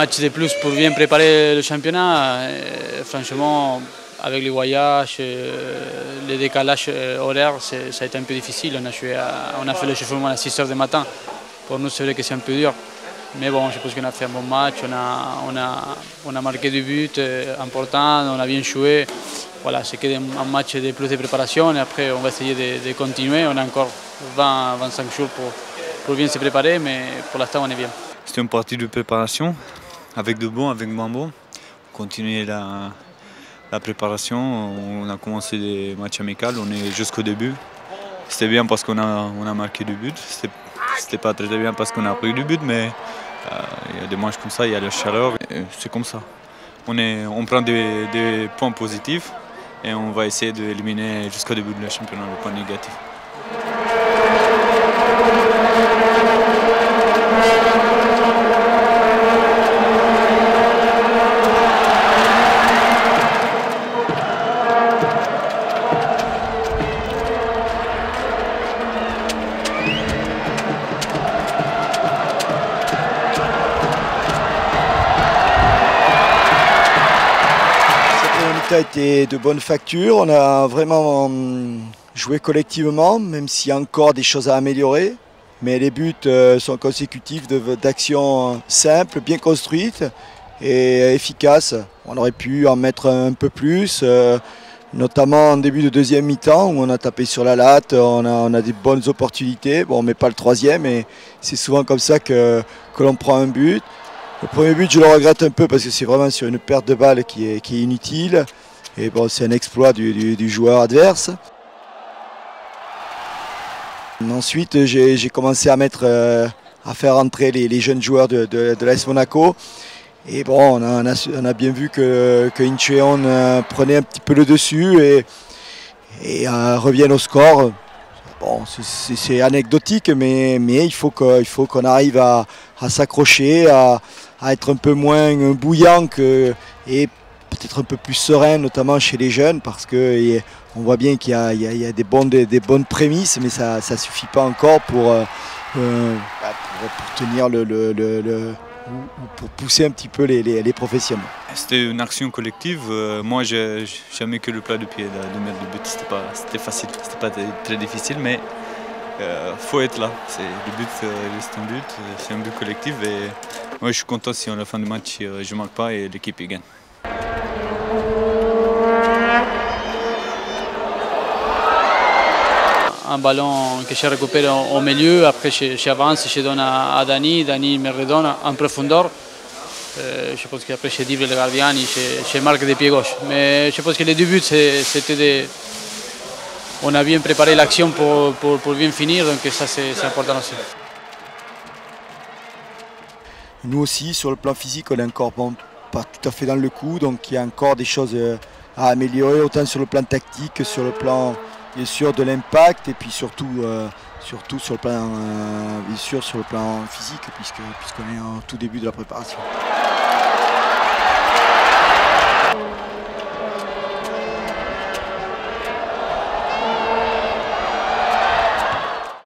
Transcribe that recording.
match de plus pour bien préparer le championnat. Franchement, avec les voyages, les décalages horaires, ça a été un peu difficile. On a fait le chauffement à 6 h du matin. Pour nous, c'est vrai que c'est un peu dur. Mais bon, je pense qu'on a fait un bon match, on a marqué des buts importants, on a bien joué. Voilà, c'est un match de plus de préparation et après on va essayer de continuer. On a encore 20-25 jours pour bien se préparer, mais pour l'instant on est bien. C'était une partie de préparation, avec de bon, avec moins bon. Continuer la préparation, on a commencé des matchs amicaux, on est jusqu'au début. C'était bien parce qu'on a marqué du but. C'était pas très bien parce qu'on a pris du but, mais il y a des matchs comme ça, il y a la chaleur, c'est comme ça. On prend des points positifs et on va essayer d'éliminer jusqu'au début du championnat les points négatifs. A été de bonne facture, on a vraiment joué collectivement, même s'il y a encore des choses à améliorer. Mais les buts sont consécutifs d'actions simples, bien construites et efficaces. On aurait pu en mettre un peu plus, notamment en début de deuxième mi-temps où on a tapé sur la latte, on a des bonnes opportunités. Bon, on ne met pas le troisième et c'est souvent comme ça que l'on prend un but. Le premier but, je le regrette un peu parce que c'est vraiment sur une perte de balle qui est inutile. Et bon, c'est un exploit du joueur adverse. Ensuite, j'ai commencé à faire entrer les jeunes joueurs de l'AS Monaco. Et bon, on a bien vu que Incheon prenait un petit peu le dessus et revienne au score. Bon, c'est anecdotique, mais il faut qu'on arrive à s'accrocher, à être un peu moins bouillant et peut-être un peu plus serein, notamment chez les jeunes, parce qu'on voit bien qu'il y a des bonnes prémices, mais ça ne suffit pas encore pour tenir pour pousser un petit peu les professionnels. C'était une action collective. Moi, j'ai jamais que le plat de pied de mettre le but. C'était facile, c'était pas très difficile, mais faut être là. Le but, c'est un but, c'est un but collectif. Et moi, je suis content si à la fin du match, je ne marque pas et l'équipe gagne. Un ballon que je récupère au milieu, après j'avance, je donne à Dani, Dani me redonne en profondeur. Je pense qu'après je dribble le gardien et je marque des pieds gauche. Mais je pense que les deux buts, c'était on a bien préparé l'action pour bien finir, donc ça c'est important aussi. Nous aussi, sur le plan physique, on est encore pas tout à fait dans le coup, donc il y a encore des choses à améliorer, autant sur le plan tactique que sur le plan bien sûr de l'impact et puis surtout sur le plan bien sûr sur le plan physique puisqu'on est au tout début de la préparation.